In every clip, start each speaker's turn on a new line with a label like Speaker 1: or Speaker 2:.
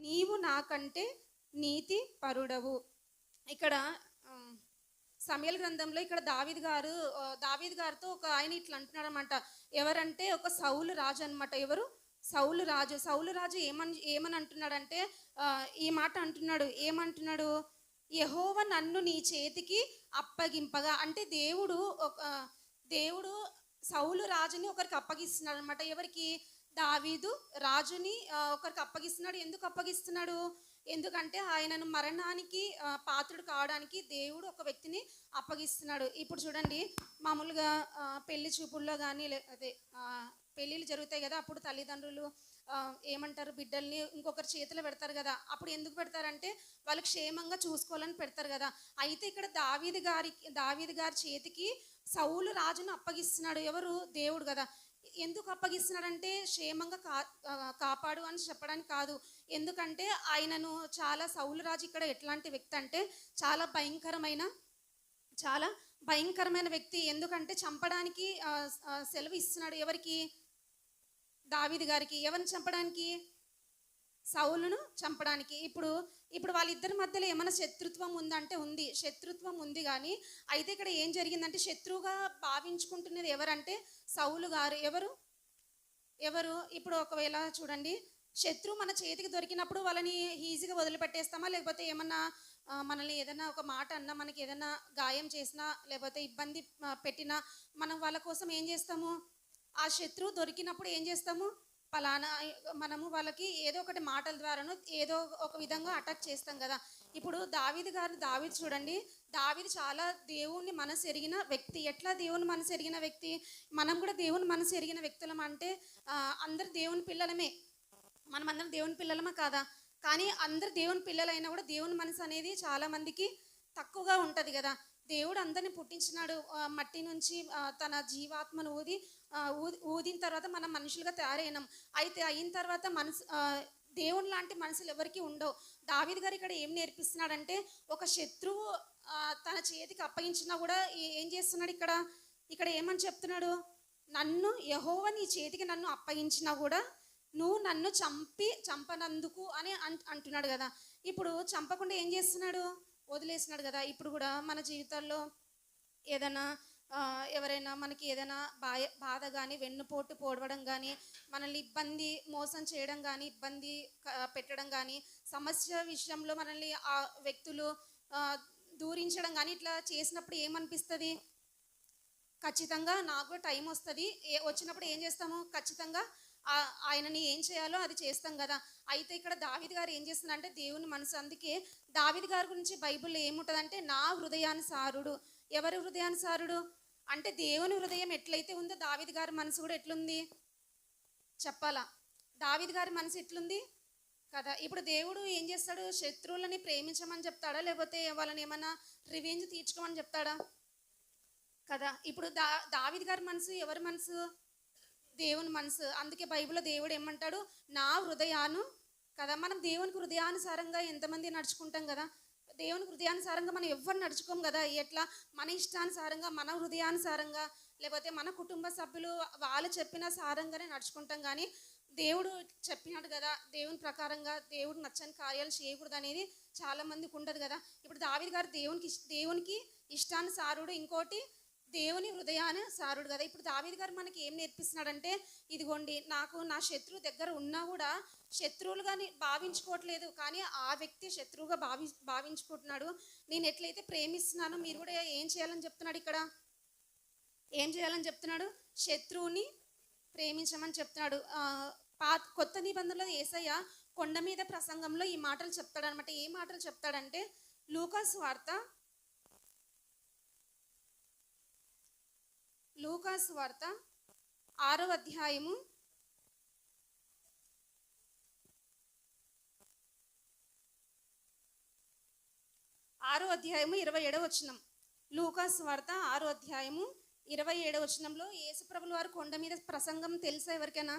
Speaker 1: నీవు నాకంటే నీతి పరుడవు. ఇక్కడ సమయల్ గ్రంథంలో ఇక్కడ దావీదు గారితో ఒక ఆయన ఇట్లా అంటున్నాడు అనమాట. ఎవరంటే ఒక సౌలు రాజు అనమాట. ఎవరు? సౌలు రాజు ఏమని అంటున్నాడంటే ఈ మాట అంటున్నాడు. ఏమంటున్నాడు? యెహోవా నన్ను నీ చేతికి అప్పగింపగా. అంటే దేవుడు సౌలు రాజుని ఒకరికి అప్పగిస్తున్నాడు అనమాట. ఎవరికి? దావీదు రాజుని ఒకరికి అప్పగిస్తున్నాడు. ఎందుకు అప్పగిస్తున్నాడు? ఎందుకంటే ఆయనను మరణానికి పాత్రుడు కావడానికి దేవుడు ఒక వ్యక్తిని అప్పగిస్తున్నాడు. ఇప్పుడు చూడండి, మామూలుగా పెళ్లి చూపుల్లో కానీ అదే పెళ్ళిళ్ళు జరుగుతాయి కదా, అప్పుడు తల్లిదండ్రులు ఏమంటారు, బిడ్డల్ని ఇంకొకరి చేతిలో పెడతారు కదా. అప్పుడు ఎందుకు పెడతారంటే వాళ్ళు క్షేమంగా చూసుకోవాలని పెడతారు కదా. అయితే ఇక్కడ దావీదు గారి చేతికి సౌలు రాజును అప్పగిస్తున్నాడు. ఎవరు? దేవుడు కదా. ఎందుకు అప్పగిస్తున్నాడంటే క్షేమంగా కాపాడు అని చెప్పడానికి కాదు. ఎందుకంటే ఆయనను సౌలు రాజు ఇక్కడ ఎట్లాంటి వ్యక్తి అంటే చాలా భయంకరమైన వ్యక్తి. ఎందుకంటే చంపడానికి సెలవు ఇస్తున్నాడు. ఎవరికి? దావీదు గారికి. ఎవరిని చంపడానికి? సౌలును చంపడానికి. ఇప్పుడు వాళ్ళిద్దరి మధ్యలో ఏమైనా శత్రుత్వం ఉందంటే ఉంది, శత్రుత్వం ఉంది. కానీ అయితే ఇక్కడ ఏం జరిగిందంటే శత్రువుగా భావించుకుంటున్నది ఎవరంటే సౌలు గారు. ఎవరు? ఇప్పుడు ఒకవేళ చూడండి, శత్రువు మన చేతికి దొరికినప్పుడు వాళ్ళని ఈజీగా వదిలిపెట్టేస్తామా? లేకపోతే ఏమన్నా మనల్ని ఏదైనా ఒక మాట అన్నా, మనకి ఏదైనా గాయం చేసినా, లేకపోతే ఇబ్బంది పెట్టినా మనం వాళ్ళ కోసం ఏం చేస్తాము? ఆ శత్రువు దొరికినప్పుడు ఏం చేస్తాము? మనము వాళ్ళకి ఏదో ఒకటి మాటల ద్వారాను ఏదో ఒక విధంగా అటాక్ చేస్తాం కదా. ఇప్పుడు దావీదు చూడండి, దావీదు చాలా దేవుని మనసు ఎరిగిన వ్యక్తి. ఎట్లా దేవుని మనసు ఎరిగిన వ్యక్తి? మనం కూడా దేవుని మనసు ఎరిగిన వ్యక్తులం. అంటే అందరు దేవుని పిల్లలమే, మనమందరం దేవుని పిల్లలమా కాదా? కానీ అందరు దేవుని పిల్లలైనా కూడా దేవుని మనసు అనేది చాలా మందికి తక్కువగా ఉంటుంది కదా. దేవుడు అందరిని పుట్టించినాడు మట్టి నుంచి, తన జీవాత్మను ఊదిన తర్వాత మనం మనుషులుగా తయారైనాం. అయితే అయిన తర్వాత దేవుని లాంటి మనుషులు ఎవరికి ఉండవు. దావీదు గారు ఇక్కడ ఏం నేర్పిస్తున్నాడంటే ఒక శత్రువు తన చేతికి అప్పగించినా కూడా ఏం చేస్తున్నాడు? ఇక్కడ ఏమని చెప్తున్నాడు? నన్ను యెహోవా నీ చేతికి నన్ను అప్పగించినా కూడా నువ్వు నన్ను చంపనందుకు అని అంటున్నాడు కదా. ఇప్పుడు చంపకుండా ఏం చేస్తున్నాడు? వదిలేసినాడు కదా. ఇప్పుడు కూడా మన జీవితాల్లో ఏదైనా ఎవరైనా మనకి ఏదైనా బాధ కానీ, వెన్నుపోటు పోడవడం కానీ, మనల్ని మోసం చేయడం కానీ, ఇబ్బంది పెట్టడం కానీ, సమస్య విషయంలో మనల్ని ఆ వ్యక్తులు దూరించడం కానీ ఇట్లా చేసినప్పుడు ఏమనిపిస్తుంది? ఖచ్చితంగా నాకు టైం వస్తుంది, వచ్చినప్పుడు ఏం చేస్తాము? ఖచ్చితంగా ఆయనని ఏం చేయాలో అది చేస్తాం కదా. అయితే ఇక్కడ దావీదు గారు ఏం చేస్తున్నారంటే దేవుని మనసు. అందుకే దావీదు గారి గురించి బైబిల్లో ఏముంటుందంటే నా హృదయానుసారుడు. ఎవరి హృదయానుసారుడు అంటే దేవుని హృదయం ఎట్లయితే ఉందో దావీదు గారి మనసు కూడా ఎట్లుంది చెప్పాలా? దావీదు గారి మనసు ఎట్లుంది కదా. ఇప్పుడు దేవుడు ఏం చేస్తాడు? శత్రువులని ప్రేమించమని చెప్తాడా? లేకపోతే వాళ్ళని ఏమన్నా రివెంజ్ తీర్చుకోమని చెప్తాడా కదా. ఇప్పుడు దావీదు గారి మనసు ఎవరి మనసు? దేవుని మనసు. అందుకే బైబిల్లో దేవుడు ఏమంటాడు? నా హృదయాను కదా. మనం దేవునికి హృదయానుసారంగా ఎంతమంది నడుచుకుంటాం కదా. దేవునికి హృదయానుసారంగా మనం ఎవరు నడుచుకోం కదా. ఎట్లా? మన ఇష్టానుసారంగా, మన హృదయానుసారంగా, లేకపోతే మన కుటుంబ సభ్యులు వాళ్ళు చెప్పిన సారంగానే నడుచుకుంటాం. కానీ దేవుడు చెప్పినాడు కదా, దేవుని ప్రకారంగా దేవుడు నచ్చని కార్యాలు చేయకూడదు అనేది చాలా మందికి ఉండదు కదా. ఇప్పుడు దావీదు గారు దేవునికి ఇష్టానుసారుడు, ఇంకోటి దేవుని హృదయానుసారుడు కదా. ఇప్పుడు దావీదు గారు మనకి ఏం నేర్పిస్తున్నాడంటే ఇదిగోండి, నాకు నా శత్రువు దగ్గర ఉన్నా కూడా శత్రువులుగా భావించుకోవట్లేదు, కానీ ఆ వ్యక్తి శత్రువుగా భావించుకుంటున్నాడు. నేను ఎట్లయితే ప్రేమిస్తున్నానో మీరు కూడా ఏం చేయాలని చెప్తున్నాడు? ఇక్కడ ఏం చేయాలని చెప్తున్నాడు? శత్రువుని ప్రేమించమని చెప్తున్నాడు. కొత్త నిబంధనలో యేసయ్య కొండ మీద ప్రసంగంలో ఈ మాటలు చెప్తాడనమాట. ఏ మాటలు చెప్తాడంటే లూకాసు వార్త 6వ అధ్యాయము 27వ వచనం. లూకాసు వార్త 6వ అధ్యాయము 27వ వచనంలో యేసుప్రభుల వారు కొండ మీద ప్రసంగం తెలుసా ఎవరికైనా?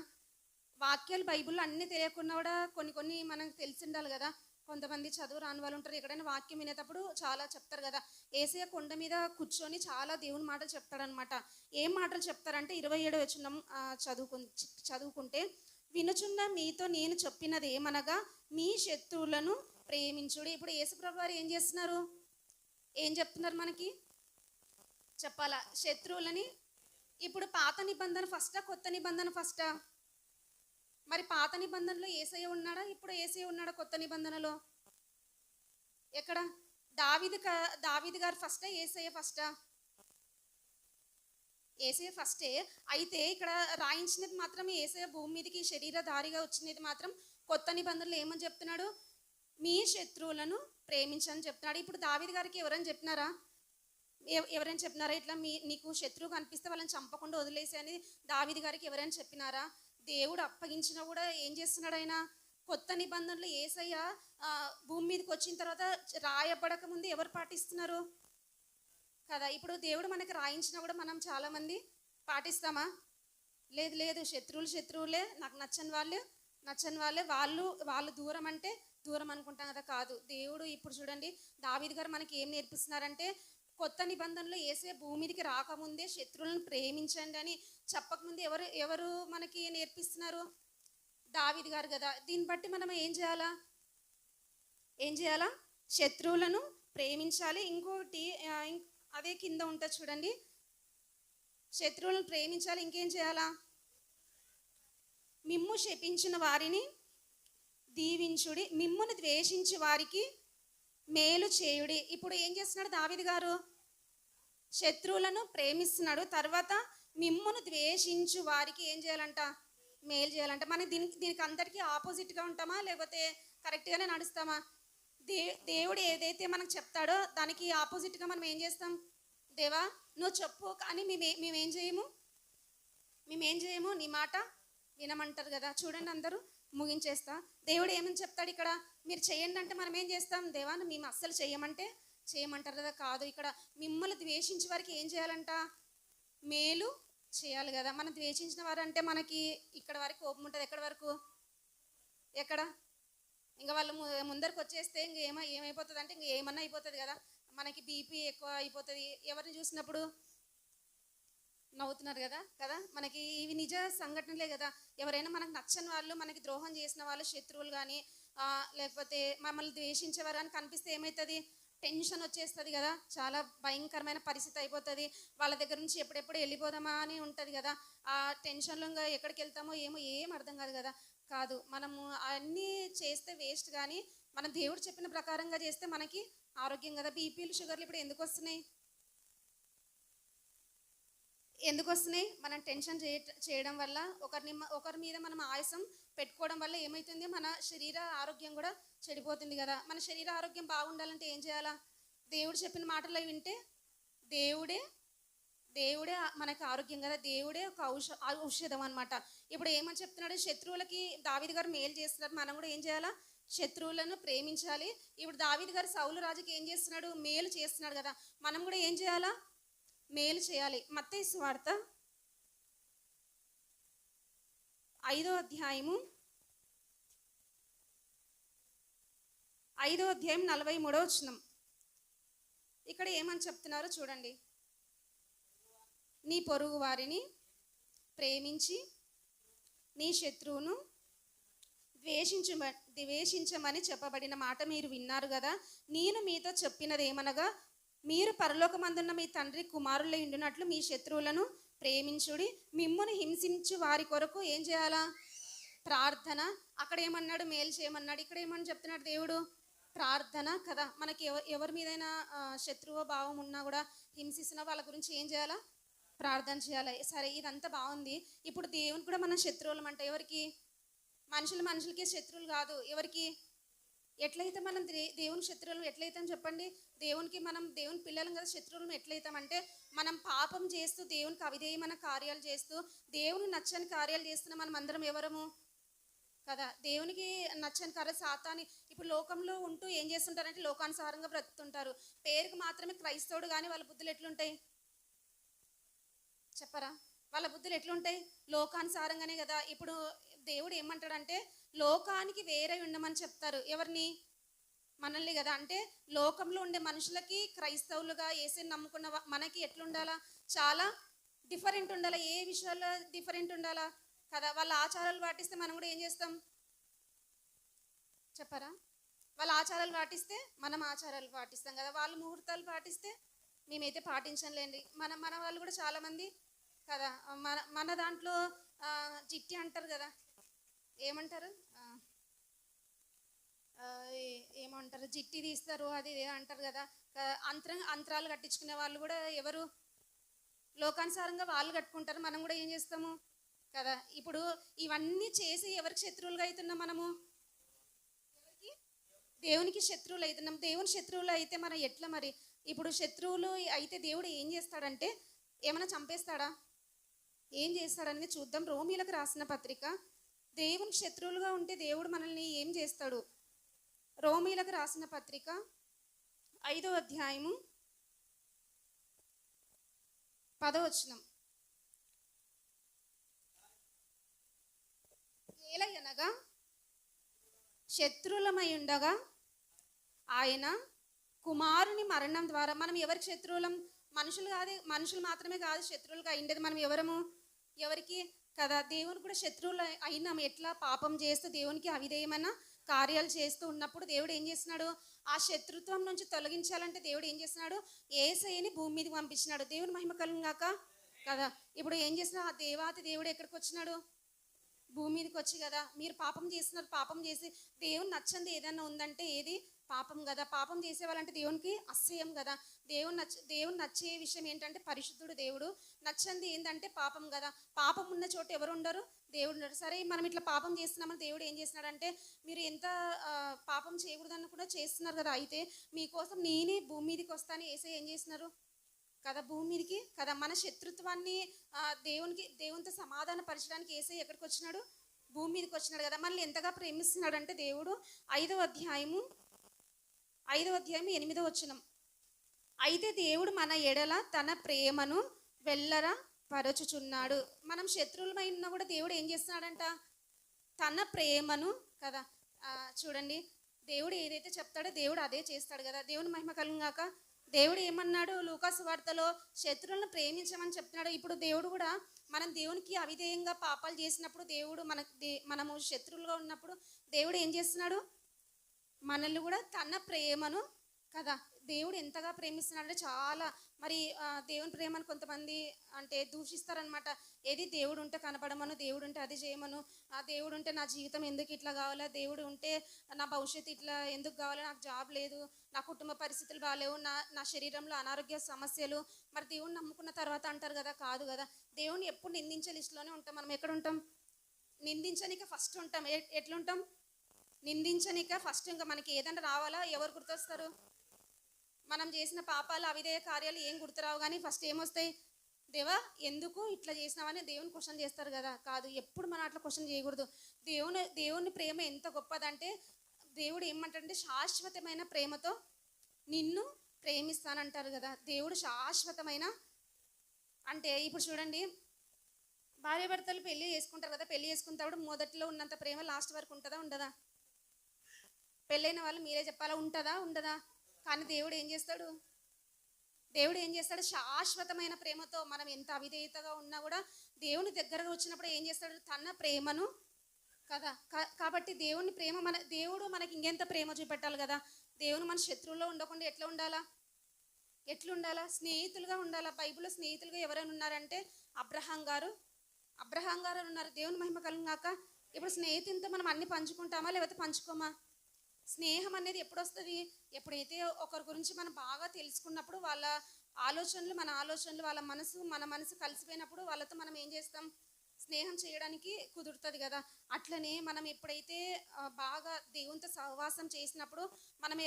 Speaker 1: వాక్యాలు బైబిల్లో అన్నీ తెలియకుండా కూడా కొన్ని మనకు తెలిసి ఉండాలి కదా. కొంతమంది చదువు రాని వాళ్ళు ఉంటారు. ఎక్కడైనా వాక్యం వినేటప్పుడు చాలా చెప్తారు కదా. యేసయ్య కొండ మీద కూర్చొని చాలా దేవుని మాటలు చెప్తాడనమాట. ఏం మాటలు చెప్తారంటే 27వ వచనం చదువుకుంటే వినుచున్న మీతో నేను చెప్పినది ఏమనగా మీ శత్రువులను ప్రేమించుడి. ఇప్పుడు యేసుప్రభు వారు ఏం చేస్తున్నారు? ఏం చెప్తున్నారు మనకి? చెప్పాలా? శత్రువులని. ఇప్పుడు పాత నిబంధన ఫస్టా, కొత్త నిబంధన ఫస్టా? మరి పాత నిబంధనలో యేసయ్య ఉన్నాడా? ఇప్పుడు యేసయ్య ఉన్నాడా కొత్త నిబంధనలో? ఎక్కడ? దావీదు గారు ఫస్టా, యేసయ్య ఫస్టా? యేసయ్య ఫస్టే. అయితే ఇక్కడ రాయించినది మాత్రం యేసయ్య భూమి మీదకి శరీరధారిగా వచ్చినది మాత్రం కొత్త నిబంధనలు ఏమని చెప్తున్నాడు? మీ శత్రువులను ప్రేమించని చెప్తున్నాడు. ఇప్పుడు దావీదు గారికి ఎవరైనా చెప్పినారా? ఎవరైనా చెప్పినారా ఇట్లా నీకు శత్రువు కనిపిస్తే వాళ్ళని చంపకుండా వదిలేసి అని దావీదు గారికి ఎవరైనా చెప్పినారా? దేవుడు అప్పగించినా కూడా ఏం చేస్తున్నాడు ఆయన? కొత్త నిబంధనలు యేసయ్య భూమి మీదకి వచ్చిన తర్వాత రాయబడక ముందు ఎవరు పాటిస్తున్నారు కదా? ఇప్పుడు దేవుడు మనకి రాయించినా కూడా మనం చాలామంది పాటిస్తామా? లేదు లేదు, శత్రువులే, నాకు నచ్చని వాళ్ళే, వాళ్ళు దూరం అంటే దూరం అనుకుంటాం కదా. కాదు, దేవుడు ఇప్పుడు చూడండి దావీదు గారు మనకి ఏం నేర్పిస్తున్నారంటే కొత్త నిబంధనలో యేసయ్య భూమి మీదకి రాకముందే శత్రువులను ప్రేమించండి అని చెప్పకముందే ఎవరు మనకి నేర్పిస్తున్నారు? దావీదు గారు కదా. దీన్ని బట్టి మనం ఏం చేయాలా? శత్రువులను ప్రేమించాలి. ఇంకోటి అదే కింద ఉంటుంది చూడండి, శత్రువులను ప్రేమించాలి. ఇంకేం చేయాలా? మిమ్ము శపించిన వారిని దీవించుడి, మిమ్మును ద్వేషించే వారికి మేలు చేయుడి. ఇప్పుడు ఏం చేస్తున్నాడు దావీదు గారు? శత్రువులను ప్రేమిస్తున్నాడు. తర్వాత మిమ్మును ద్వేషించు వారికి ఏం చేయాలంట? మేలు చేయాలంట. మనం దీనికి అందరికీ ఆపోజిట్గా ఉంటామా లేకపోతే కరెక్ట్గానే నడుస్తామా? దేవుడు ఏదైతే మనకు చెప్తాడో దానికి ఆపోజిట్గా మనం ఏం చేస్తాం? దేవా నువ్వు చెప్పు, కానీ మేమేం చేయము, నీ మాట వినమంటారు కదా. చూడండి, అందరూ ముగించేస్తా. దేవుడు ఏమని చెప్తాడు ఇక్కడ? మీరు చేయండి అంటే మనం ఏం చేస్తాం? దేవా మేము అస్సలు చేయమంటారు కదా. కాదు, ఇక్కడ మిమ్మల్ని ద్వేషించే వారికి ఏం చేయాలంట? మేలు చేయాలి కదా. మనం ద్వేషించిన వారు అంటే మనకి ఇక్కడ వరకు కోపం ఉంటుంది. ఎక్కడి వరకు? ఇంకా వాళ్ళు ముందరికి వచ్చేస్తే ఏమైపోతుంది అంటే ఏమన్నా అయిపోతుంది కదా. మనకి బీపీ ఎక్కువ అయిపోతుంది. ఎవరిని చూసినప్పుడు నవ్వుతున్నారు కదా. మనకి ఇవి నిజ సంఘటనలే కదా. ఎవరైనా మనకు నచ్చని వాళ్ళు, మనకి ద్రోహం చేసిన వాళ్ళు, శత్రువులు కానీ లేకపోతే మమ్మల్ని ద్వేషించేవారు అని కనిపిస్తే ఏమవుతుంది? టెన్షన్ వచ్చేస్తుంది కదా. చాలా భయంకరమైన పరిస్థితి అయిపోతుంది. వాళ్ళ దగ్గర నుంచి ఎప్పుడెప్పుడు వెళ్ళిపోదామా అని ఉంటుంది కదా. ఆ టెన్షన్లో ఇంకా ఎక్కడికి వెళ్తామో ఏం అర్థం కాదు కదా. కాదు, మనము అన్నీ చేస్తే వేస్ట్, కానీ మనం దేవుడు చెప్పిన ప్రకారంగా చేస్తే మనకి ఆరోగ్యం కదా. బీపీలు, షుగర్లు ఇప్పుడు ఎందుకు వస్తున్నాయి? మనం టెన్షన్ చేయడం వల్ల, ఒకరి మీద మనం ఆయాసం పెట్టుకోవడం వల్ల ఏమవుతుంది? మన శరీర ఆరోగ్యం కూడా చెడిపోతుంది కదా. మన శరీర ఆరోగ్యం బాగుండాలంటే ఏం చేయాలా? దేవుడు చెప్పిన మాటలు వింటే దేవుడే మనకి ఆరోగ్యం కదా. దేవుడే ఒక ఔషధం అనమాట. ఇప్పుడు ఏమని చెప్తున్నాడు? శత్రువులకి దావీదు గారు మేలు చేస్తున్నారు, మనం కూడా ఏం చేయాలా? శత్రువులను ప్రేమించాలి. ఇప్పుడు దావీదు గారు సౌలు రాజుకి ఏం చేస్తున్నాడు? మేలు చేస్తున్నాడు కదా. మనం కూడా ఏం చేయాలా? మేలు చేయాలి. మత్తయి సువార్త 5వ అధ్యాయం 43వ వచనం. ఇక్కడ ఏమని చెప్తున్నారో చూడండి. నీ పొరుగు వారిని ప్రేమించి నీ శత్రువును ద్వేషించమని చెప్పబడిన మాట మీరు విన్నారు కదా. నేను మీతో చెప్పినది ఏమనగా, మీరు పరలోకమందున్న మీ తండ్రి కుమారులై ఉండినట్లు మీ శత్రువులను ప్రేమించుడి, మిమ్మును హింసించు వారి కొరకు ఏం చేయాలా? ప్రార్థన. అక్కడ ఏమన్నాడు? మేలు చేయమన్నాడు. ఇక్కడ ఏమని చెప్తున్నాడు దేవుడు? ప్రార్థన కదా. మనకి ఎవరి మీదైనా శత్రువు భావం ఉన్నా కూడా హింసిస్తున్నా వాళ్ళ గురించి ఏం చేయాలా? ప్రార్థన చేయాలి. సరే, ఇదంతా బాగుంది. ఇప్పుడు దేవుని కూడా మన శత్రువులం అంటే ఎవరికి? మనుషులకి శత్రువులు కాదు. ఎవరికి? ఎట్లయితే మనం దేవుని శత్రువులు ఎట్లయితాం చెప్పండి? దేవుని పిల్లలం కదా. శత్రువులను ఎట్లయితామంటే మనం పాపం చేస్తూ, దేవునికి అవిధేయమైన కార్యాలు చేస్తూ, దేవుని నచ్చని కార్యాలు చేస్తున్న మనం అందరం ఎవరము కదా. దేవునికి నచ్చని కార్యాలు సాతాని. ఇప్పుడు లోకంలో ఉంటూ ఏం చేస్తుంటారంటే లోకానుసారంగా బ్రతుకుతుంటారు. పేరుకు మాత్రమే క్రైస్తవుడు, కానీ వాళ్ళ బుద్ధులు ఎట్లుంటాయి చెప్పరా? వాళ్ళ బుద్ధులు ఎట్లుంటాయి? లోకానుసారంగానే కదా. ఇప్పుడు దేవుడు ఏమంటాడంటే లోకానికి వేరే ఉండమని చెప్తారు. ఎవరిని? మనల్ని కదా. అంటే లోకంలో ఉండే మనుషులకి, క్రైస్తవులుగా యేసుని నమ్ముకున్న మనకి ఎట్లుండాలా? చాలా డిఫరెంట్ ఉండాలా. ఏ విషయాల్లో డిఫరెంట్ ఉండాలా? కదా. వాళ్ళ ఆచారాలు పాటిస్తే మనం కూడా ఏం చేస్తాం చెప్పరా? వాళ్ళ ఆచారాలు పాటిస్తే మనం ఆచారాలు పాటిస్తాం కదా. వాళ్ళు ముహూర్తాలు పాటిస్తే మేమైతే పాటించలేండి. మన వాళ్ళు కూడా చాలామంది కదా. మన మన దాంట్లో జిట్టి అంటారు కదా, ఏమంటారు, ఏమంటారు, జిట్టి తీస్తారు అది అంటారు కదా. అంతరాలు కట్టించుకునే వాళ్ళు కూడా ఎవరు లోకానుసారంగా వాళ్ళు కట్టుకుంటారు, మనం కూడా ఏం చేస్తాము కదా. ఇప్పుడు ఇవన్నీ చేసి ఎవరికి శత్రువులుగా అవుతున్నాం మనము? దేవునికి శత్రువులు అవుతున్నాం. దేవుని శత్రువులు అయితే మనం ఎట్లా మరి? ఇప్పుడు శత్రువులు అయితే దేవుడు ఏం చేస్తాడంటే ఏమైనా చంపేస్తాడా? ఏం చేస్తాడని చూద్దాం. రోమీలకు రాసిన పత్రిక. దేవునికి శత్రువులుగా ఉంటే దేవుడు మనల్ని ఏం చేస్తాడు? రోమీలకు రాసిన పత్రిక 5వ అధ్యాయము 10వ వచనం. ఏలయనగా శత్రువులమై ఉండగా ఆయన కుమారుని మరణం ద్వారా, మనం ఎవరికి శత్రువులం? మనుషులు కాదు, మనుషులు మాత్రమే కాదు శత్రువులుగా అయిండేది. మనం ఎవరము? ఎవరికి కదా, దేవుని కూడా శత్రువులు అయినాం. ఎట్లా? పాపం చేస్తూ దేవునికి అవిధేయమైన కార్యాలు చేస్తూ ఉన్నప్పుడు దేవుడు ఏం చేస్తున్నాడు? ఆ శత్రుత్వం నుంచి తొలగించాలంటే దేవుడు ఏం చేస్తున్నాడు? యేసయ్యని భూమి మీదకి పంపించినాడు. దేవుని మహిమ కలుగుగాక కదా. ఇప్పుడు ఏం చేసినా ఆ దేవాతి దేవుడు ఎక్కడికి వచ్చినాడు? భూమి మీదకి వచ్చి కదా. మీరు పాపం చేస్తున్నారు, పాపం చేసి దేవుని నచ్చంది ఏదన్నా ఉందంటే ఏది? పాపం కదా. పాపం చేసేవాళ్ళంటే దేవునికి అసహ్యం కదా. దేవుని నచ్చే విషయం ఏంటంటే పరిశుద్ధుడు దేవుడు. నచ్చంది ఏంటంటే పాపం కదా. పాపం ఉన్న చోట ఎవరు ఉండరు? దేవుడు ఉండరు. సరే, మనం ఇట్లా పాపం చేస్తున్నామని దేవుడు ఏం చేస్తున్నాడంటే, మీరు ఎంత పాపం చేయకూడదని కూడా చేస్తున్నారు కదా, అయితే మీకోసం నేనే భూమి మీదకి వస్తాను యేసయ్య ఏం చేస్తున్నారు కదా, భూమి మీదకి కదా. మన శత్రుత్వాన్ని దేవునితో సమాధాన పరచడానికి యేసయ్య ఎక్కడికి వచ్చినాడు? భూమి మీదకి వచ్చినాడు కదా. మనల్ని ఎంతగా ప్రేమిస్తున్నాడు అంటే దేవుడు 5వ అధ్యాయము 8వ వచనం. అయితే దేవుడు మన ఎడల తన ప్రేమను వెల్లరా పరచుచున్నాడు. మనం శత్రువులమై ఉన్నా కూడా దేవుడు ఏం చేస్తున్నాడంట? తన ప్రేమను కదా. చూడండి, దేవుడు ఏదైతే చెప్తాడో దేవుడు అదే చేస్తాడు కదా. దేవుని మహిమ కలుగుగాక. దేవుడు ఏమన్నాడు లూకాసు వార్తలో? శత్రువులను ప్రేమించమని చెప్తున్నాడు. ఇప్పుడు దేవుడు కూడా మనం దేవునికి అవిధేయంగా పాపాలు చేసినప్పుడు దేవుడు మనము శత్రువులుగా ఉన్నప్పుడు దేవుడు ఏం చేస్తున్నాడు? మనల్ని కూడా తన ప్రేమను కదా. దేవుడు ఎంతగా ప్రేమిస్తున్నాడంటే చాలా. మరి దేవుని ప్రేమను కొంతమంది అంటే దూషిస్తారనమాట. ఏది? దేవుడు ఉంటే కనపడమను, దేవుడు ఉంటే అది చేయమను, ఆ దేవుడు ఉంటే నా జీవితం ఎందుకు ఇట్లా కావాలా, దేవుడు ఉంటే నా భవిష్యత్తు ఇట్లా ఎందుకు కావాలా, నాకు జాబ్ లేదు, నా కుటుంబ పరిస్థితులు బాగాలేవు, నా శరీరంలో అనారోగ్య సమస్యలు. మరి దేవుడిని నమ్ముకున్న తర్వాత అంటారు కదా. కాదు కదా. దేవుని ఎప్పుడు నిందించే లిస్టులోనే ఉంటాం. మనం ఎక్కడ ఉంటాం? నిందించనిక ఫస్ట్ ఉంటాం. ఎట్లుంటాం? నిందించనిక ఫస్ట్. ఇంకా మనకి ఏదైనా రావాలా ఎవరు గుర్తొస్తారు? మనం చేసిన పాపాలు అవిధేయ కార్యాలు ఏం గుర్తురావు, కానీ ఫస్ట్ ఏమొస్తాయి? దేవా ఎందుకు ఇట్లా చేసినావని దేవుని క్వశ్చన్ చేస్తారు కదా. కాదు, ఎప్పుడు మనం అట్లా క్వశ్చన్ చేయకూడదు. దేవుని ప్రేమ ఎంత గొప్పదంటే దేవుడు ఏమంటాడంటే శాశ్వతమైన ప్రేమతో నిన్ను ప్రేమిస్తానంటారు కదా. దేవుడు శాశ్వతమైన అంటే ఇప్పుడు చూడండి, భార్యాభర్తలు పెళ్లి చేసుకుంటారు కదా. పెళ్లి చేసుకున్నప్పుడు మొదట్లో ఉన్నంత ప్రేమ లాస్ట్ వరకు ఉంటుందా ఉండదా? పెళ్ళైన వాళ్ళు మీరే చెప్పాలా, ఉంటుందా ఉండదా? కానీ దేవుడు ఏం చేస్తాడు? శాశ్వతమైన ప్రేమతో మనం ఎంత అవిధేయతగా ఉన్నా కూడా దేవుని దగ్గరగా వచ్చినప్పుడు ఏం చేస్తాడు? తన ప్రేమను కదా. కాబట్టి దేవుని ప్రేమ దేవుడు మనకి ఇంకెంత ప్రేమ చూపెట్టాలి కదా. దేవుని మన శత్రువుల్లో ఉండకుండా ఎట్లా ఉండాలా? స్నేహితులుగా ఉండాలా. బైబిల్లో స్నేహితులుగా ఎవరైనా ఉన్నారంటే అబ్రహాం గారు ఉన్నారు. దేవుని మహిమ కలుగుగాక. ఇప్పుడు స్నేహితులతో మనం అన్ని పంచుకుంటామా లేకపోతే పంచుకోమా? స్నేహం అనేది ఎప్పుడు వస్తుంది? ఎప్పుడైతే ఒకరి గురించి మనం బాగా తెలుసుకున్నప్పుడు, వాళ్ళ ఆలోచనలు మన ఆలోచనలు, వాళ్ళ మన మనసు కలిసిపోయినప్పుడు వాళ్ళతో మనం ఏం చేస్తాం? స్నేహం చేయడానికి కుదురుతుంది కదా. అట్లనే మనం ఎప్పుడైతే బాగా దేవునితో సహవాసం చేసినప్పుడు మనం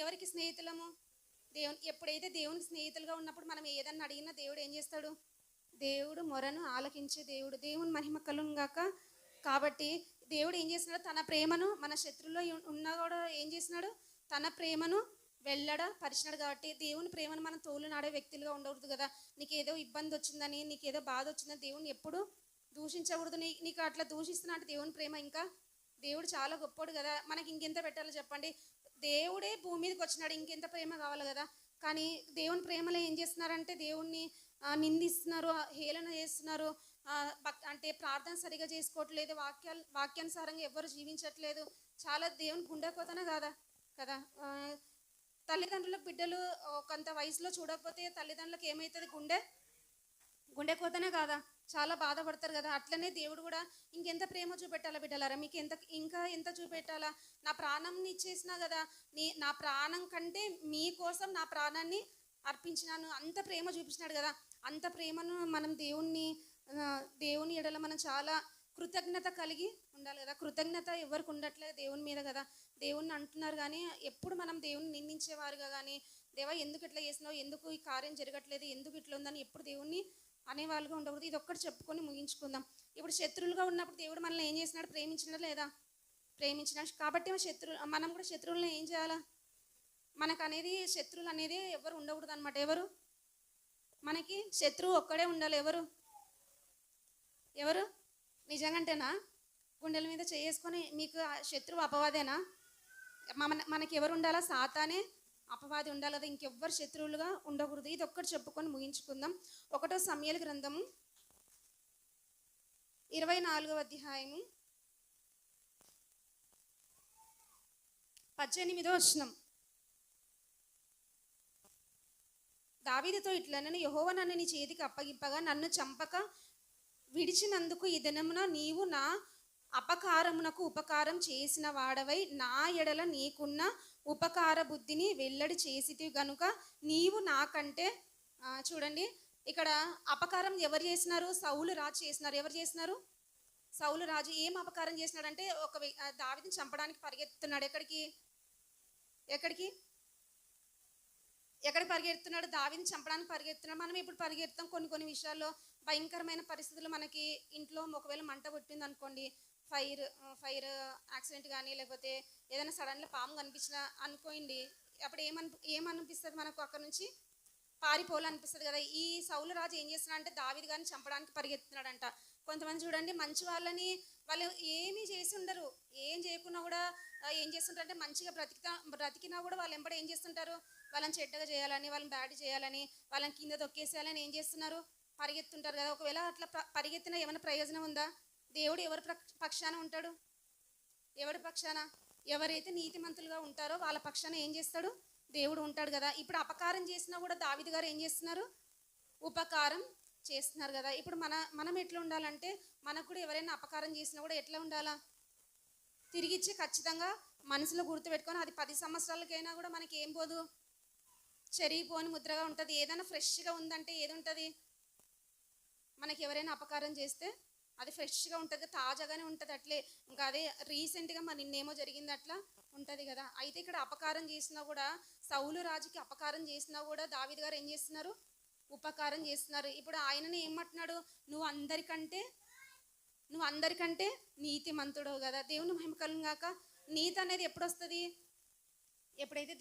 Speaker 1: ఎవరికి స్నేహితులము? ఎప్పుడైతే దేవుని స్నేహితులుగా ఉన్నప్పుడు మనం ఏదన్నా అడిగినా దేవుడు ఏం చేస్తాడు? దేవుడు మొరను ఆలకించే దేవుడు. దేవుని మహిమ కలుగుగాక. కాబట్టి దేవుడు ఏం చేస్తున్నాడు? తన ప్రేమను మన శత్రువుల్లో ఉన్నా కూడా ఏం చేస్తున్నాడు? తన ప్రేమను వెల్లడ పరిచినాడు. కాబట్టి దేవుని ప్రేమను మనం తోలు నాడే వ్యక్తులుగా ఉండకూడదు కదా. నీకేదో ఇబ్బంది వచ్చిందని, నీకేదో బాధ వచ్చిందని దేవుని ఎప్పుడు దూషించకూడదు. నీకు అట్లా దూషిస్తున్నా అంటే దేవుని ప్రేమ ఇంకా దేవుడు చాలా గొప్పోడు కదా. మనకి ఇంకెంత పెట్టాలో చెప్పండి? దేవుడే భూమి మీదకి వచ్చినాడు, ఇంకెంత ప్రేమ కావాలి కదా. కానీ దేవుని ప్రేమలో ఏం చేస్తున్నారంటే దేవుణ్ణి నిందిస్తున్నారు, హేళన చేస్తున్నారు, అంటే ప్రార్థన సరిగా చేసుకోవట్లేదు, వాక్యానుసారంగా ఎవరు జీవించట్లేదు. చాలా దేవుని గుండెకోతనే కాదా కదా. తల్లిదండ్రులకు బిడ్డలు కొంత వయసులో చూడకపోతే తల్లిదండ్రులకు ఏమవుతుంది? గుండెకోతనే కాదా, చాలా బాధపడతారు కదా. అట్లనే దేవుడు కూడా ఇంకెంత ప్రేమ చూపెట్టాలా బిడ్డలారా, మీకు ఇంకా ఎంత చూపెట్టాలా? నా ప్రాణంని ఇచ్చేసినా కదా, నా ప్రాణం కంటే మీకోసం నా ప్రాణాన్ని అర్పించినాను, అంత ప్రేమ చూపించినాడు కదా. అంత ప్రేమను మనం దేవుని ఎడల మనం చాలా కృతజ్ఞత కలిగి ఉండాలి కదా. కృతజ్ఞత ఎవరికి ఉండట్లేదు దేవుని మీద కదా. దేవుణ్ణి అంటున్నారు కానీ ఎప్పుడు మనం దేవుని నిందించేవారుగా కానీ, దేవా ఎందుకు ఇట్లా చేసినావు, ఎందుకు ఈ కార్యం జరగట్లేదు, ఎందుకు ఇట్లా ఉందని ఎప్పుడు దేవుణ్ణి అనేవాళ్ళుగా ఉండకూడదు. ఇది ఒక్కటి చెప్పుకొని ముగించుకుందాం. ఇప్పుడు శత్రువులుగా ఉన్నప్పుడు దేవుడు మనల్ని ఏం చేసినాడు? ప్రేమించినాడు లేదా? ప్రేమించినాడు. కాబట్టి మనం కూడా శత్రువులను ఏం చేయాలా? మనకు అనేది శత్రువులు అనేది ఎవరు ఉండకూడదు అనమాట. ఎవరు మనకి శత్రువు ఒక్కడే ఉండాలి. ఎవరు నిజంగాంటేనా? గుండెల మీద చేసుకొని మీకు శత్రువు అపవాదేనా? మనకి ఎవరు ఉండాలా? సాతానే అపవాది ఉండాలి కదా, ఇంకెవ్వరు శత్రువులుగా ఉండకూడదు. ఇది ఒక్కటి చెప్పుకొని ముగించుకుందాం. 1 సమూయేలు గ్రంథము 24వ అధ్యాయము 18వ వచనం. దావీదుతో ఇట్లనెను, యెహోవా నన్ను నీ చేతికి అప్పగింపగా నన్ను చంపక విడిచినందుకు ఈ దినమున నీవు నా అపకారమునకు ఉపకారం చేసిన వాడవై నా ఎడల నీకున్న ఉపకార బుద్ధిని వెల్లడి చేసితివి గనుక నీవు నాకంటే. చూడండి, ఇక్కడ అపకారం ఎవరు చేసినారు? సౌలు రాజు చేసినారు. ఎవరు చేసినారు? సౌలు రాజు. ఏం అపకారం చేసినాడంటే దావీదుని చంపడానికి పరిగెత్తున్నాడు. ఎక్కడికి పరిగెడుతున్నాడు? దావీదుని చంపడానికి పరిగెడుతున్నాడు. మనం ఇప్పుడు పరిగెడతాం కొన్ని విషయాల్లో. భయంకరమైన పరిస్థితులు మనకి ఇంట్లో ఒకవేళ మంట పుట్టింది అనుకోండి, ఫైర్ యాక్సిడెంట్ కానీ, లేకపోతే ఏదైనా సడన్గా పాము కనిపించిన అనుకోండి, అప్పుడు ఏమనిపిస్తుంది మనకు? అక్కడ నుంచి పారిపోవాలనిపిస్తుంది కదా. ఈ సౌలు రాజు ఏం చేస్తున్నాడు అంటే దావీదు గారిని చంపడానికి పరిగెత్తున్నాడంట. కొంతమంది చూడండి, మంచి వాళ్ళని వాళ్ళు ఏమీ చేసి ఉండరు, ఏం చేయకున్నా కూడా ఏం చేస్తుంటారంటే మంచిగా బ్రతికినా కూడా వాళ్ళు ఎంబడి ఏం చేస్తుంటారు? వాళ్ళని చెడ్డగా చేయాలని, వాళ్ళని బ్యాడ్ చేయాలని, వాళ్ళని కింద తొక్కేసేయాలని ఏం చేస్తున్నారు? పరిగెత్తుంటారు కదా. ఒకవేళ అట్లా పరిగెత్తినా ఏమైనా ప్రయోజనం ఉందా? దేవుడు ఎవరి పక్షాన ఉంటాడు? ఎవరి పక్షాన? ఎవరైతే నీతిమంతులుగా ఉంటారో వాళ్ళ పక్షాన ఏం చేస్తాడు? దేవుడు ఉంటాడు కదా. ఇప్పుడు అపకారం చేసినా కూడా దావీదు గారు ఏం చేస్తున్నారు? ఉపకారం చేస్తున్నారు కదా. ఇప్పుడు మనం ఎట్లా ఉండాలంటే, మనకు కూడా ఎవరైనా అపకారం చేసినా కూడా ఎట్లా ఉండాలా? తిరిగిచ్చి ఖచ్చితంగా మనసులో గుర్తుపెట్టుకొని, అది 10 సంవత్సరాలకైనా కూడా మనకి ఏం పోదు, చెరిగిపోని ముద్రగా ఉంటుంది. ఏదైనా ఫ్రెష్గా ఉందంటే ఏది ఉంటుంది? మనకి ఎవరైనా అపకారం చేస్తే అది ఫ్రెష్గా ఉంటుంది, తాజాగానే ఉంటుంది. అట్లే ఇంకా అదే రీసెంట్గా నిన్నేమో జరిగింది అట్లా ఉంటుంది కదా. అయితే ఇక్కడ అపకారం చేసినా కూడా, సౌలు రాజుకి అపకారం చేసినా కూడా దావీదు గారు ఏం చేస్తున్నారు? ఉపకారం చేస్తున్నారు. ఇప్పుడు ఆయనని ఏమంటున్నాడు? నువ్వు అందరికంటే నీతిమంతుడు కదా. దేవుని మహిమ కలుగుగాక. నీతి అనేది ఎప్పుడు వస్తుంది? ఎప్పుడైతే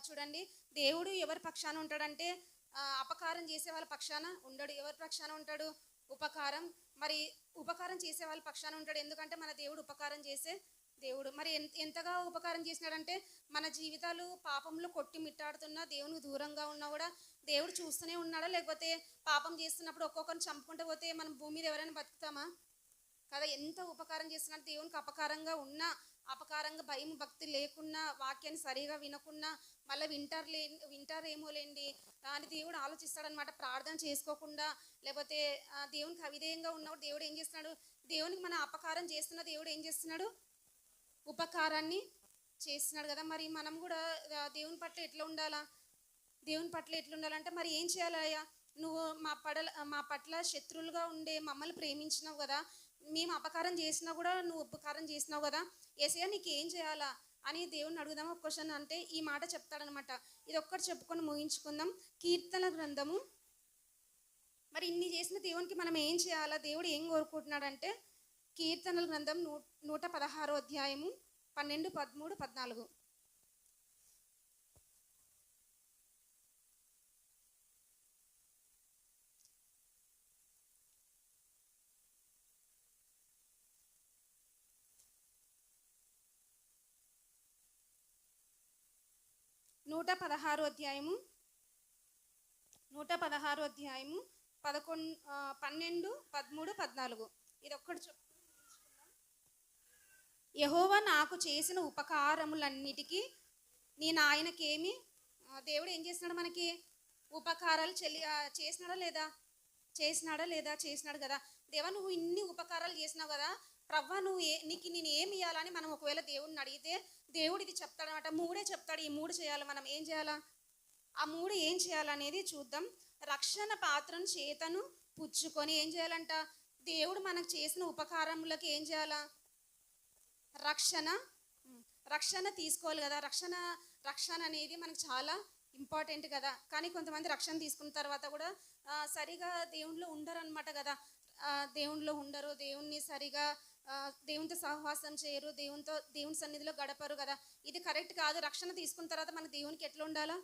Speaker 1: చూడండి, దేవుడు ఎవరి పక్షాన ఉంటాడంటే అపకారం చేసే వాళ్ళ పక్షాన ఉండడు. ఎవరి పక్షాన ఉంటాడు? ఉపకారం చేసే వాళ్ళ పక్షాన ఉంటాడు. ఎందుకంటే మన దేవుడు ఉపకారం చేసే దేవుడు. మరి ఎంతగా ఉపకారం చేసినాడంటే, మన జీవితాలు పాపంలో కొట్టి మిట్టాడుతున్నా, దేవునికి దూరంగా ఉన్నా కూడా దేవుడు చూస్తూనే ఉన్నాడా? లేకపోతే పాపం చేస్తున్నప్పుడు ఒక్కొక్కరిని చంపుకుంటూ పోతే మనం భూమి మీద ఎవరైనా బతుకుతామా కదా. ఎంత ఉపకారం చేస్తున్నా, దేవునికి అపకారంగా భయం భక్తి లేకున్నా, వాక్యాన్ని సరిగా వినకున్నా, మళ్ళీ వింటారేమో లేండి అని దేవుడు ఆలోచిస్తాడనమాట. ప్రార్థన చేసుకోకుండా, లేకపోతే దేవునికి అవిధేయంగా ఉన్నప్పుడు దేవుడు ఏం చేస్తున్నాడు? దేవునికి మన అపకారం చేస్తున్న దేవుడు ఏం చేస్తున్నాడు? ఉపకారాన్ని చేస్తున్నాడు కదా. మరి మనం కూడా దేవుని పట్ల ఎట్లా ఉండాలంటే మరి ఏం చేయాలయ్యా? నువ్వు మా పట్ల శత్రువులుగా ఉండే మమ్మల్ని ప్రేమించినావు కదా, మేము అపకారం చేసినా కూడా నువ్వు ఉపకారం చేసినావు కదా, యేసయ్య నీకు ఏం చేయాలా అని దేవుని అడుగుదాం. ఒక క్వశ్చన్ అంటే ఈ మాట చెప్తాడనమాట. ఇది ఒక్కటి చెప్పుకొని ముగించుకుందాం. కీర్తన గ్రంథము. మరి ఇన్ని చేసిన దేవునికి మనం ఏం చేయాలా? దేవుడు ఏం కోరుకుంటున్నాడంటే, కీర్తనల గ్రంథం 116వ అధ్యాయము 12, 13, 14. నూట పదహారు అధ్యాయము 12, 13, 14 ఇది ఒక్కటి యెహోవా నాకు చేసిన ఉపకారములన్నిటికీ నేను ఆయనకేమి దేవుడు ఏం చేస్తున్నాడు మనకి ఉపకారాలు చేసినాడా లేదా చేసినాడు కదా. దేవా నువ్వు ఇన్ని ఉపకారాలు చేసినావు కదా ప్రవ్వా, నువ్వు నీకు నేను ఏమి ఇవ్వాలని మనం ఒకవేళ దేవుడిని అడిగితే దేవుడు ఇది చెప్తాడనమాట. మూడే చెప్తాడు. ఈ మూడు చేయాలి. మనం ఏం చేయాలా? ఆ మూడు ఏం చేయాలనేది చూద్దాం. రక్షణ పాత్రను చేతను పుచ్చుకొని ఏం చేయాలంట? దేవుడు మనకు చేసిన ఉపకారములకి ఏం చేయాలా? రక్షణ తీసుకోవాలి కదా. రక్షణ అనేది మనకు చాలా ఇంపార్టెంట్ కదా. కానీ కొంతమంది రక్షణ తీసుకున్న తర్వాత కూడా సరిగా దేవునిలో ఉండరు అనమాట కదా. దేవునిలో ఉండరు, దేవుణ్ణి సరిగా దేవునితో సహవాసం చేయరు, దేవుని సన్నిధిలో గడపరు కదా. ఇది కరెక్ట్ కాదు. రక్షణ తీసుకున్న తర్వాత మన దేవునికి ఎట్లా ఉండాలా?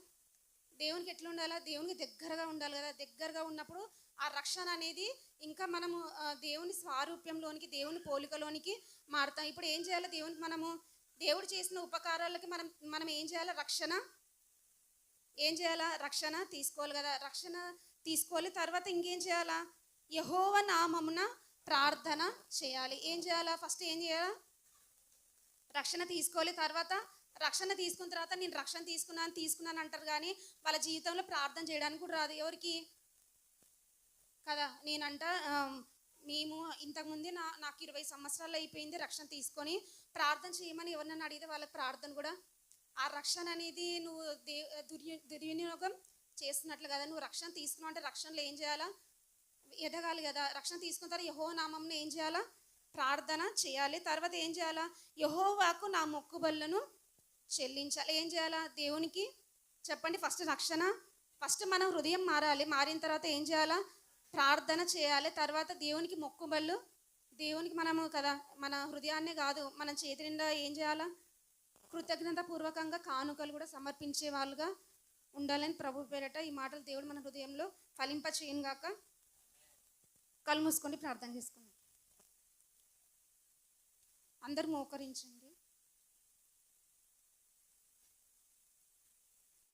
Speaker 1: దేవునికి దగ్గరగా ఉండాలి కదా. దగ్గరగా ఉన్నప్పుడు ఆ రక్షణ అనేది ఇంకా మనము దేవుని స్వారూప్యంలోనికి, దేవుని పోలికలోనికి మారుతాం. ఇప్పుడు ఏం చేయాలి? దేవుడు చేసిన ఉపకారాలకి మనం ఏం చేయాలి? రక్షణ తీసుకోవాలి కదా. రక్షణ తీసుకోవాలి. తర్వాత ఇంకేం చేయాలా? యెహోవా నామమున ప్రార్థన చేయాలి. ఏం చేయాలా? ఫస్ట్ ఏం చేయాలా? రక్షణ తీసుకోవాలి. తర్వాత రక్షణ తీసుకున్న తర్వాత నేను రక్షణ తీసుకున్నాను అంటారు, కానీ వాళ్ళ జీవితంలో ప్రార్థన చేయడానికి కూడా రాదు. ఎవరికి కదా. నేనంట మేము ఇంతకుముందే నాకు 20 సంవత్సరాలు అయిపోయింది రక్షణ తీసుకొని. ప్రార్థన చేయమని ఎవరినైనా అడిగితే వాళ్ళకి ప్రార్థన కూడా, ఆ రక్షణ అనేది నువ్వు దుర్వినియోగం చేస్తున్నట్లు కదా. నువ్వు రక్షణ తీసుకున్నావు అంటే రక్షణలో ఏం చేయాలా? ఎదగాలి కదా. రక్షణ తీసుకున్న తర్వాత యెహోవా నామమున ఏం చేయాలా? ప్రార్థన చేయాలి. తర్వాత ఏం చేయాలా? యెహోవాకు నా మొక్కుబళ్ళను చెల్లించాలి. ఏం చేయాలా? దేవునికి చెప్పండి. ఫస్ట్ మన హృదయం మారాలి. మారిన తర్వాత ఏం చేయాలా? ప్రార్థన చేయాలి. తర్వాత దేవునికి మొక్కుబళ్ళు, దేవునికి మనము కదా మన హృదయాన్నే కాదు మన చేతి నిండా ఏం చేయాలా? కృతజ్ఞతాపూర్వకంగా కానుకలు కూడా సమర్పించే వాళ్ళుగా ఉండాలని ప్రభు పేరట ఈ మాటలు దేవుడు మన హృదయంలో ఫలింప చేయనుగాక. కళ్ళు మూసుకొని ప్రార్థన చేసుకుందాం. అందరూ మోకరించండి.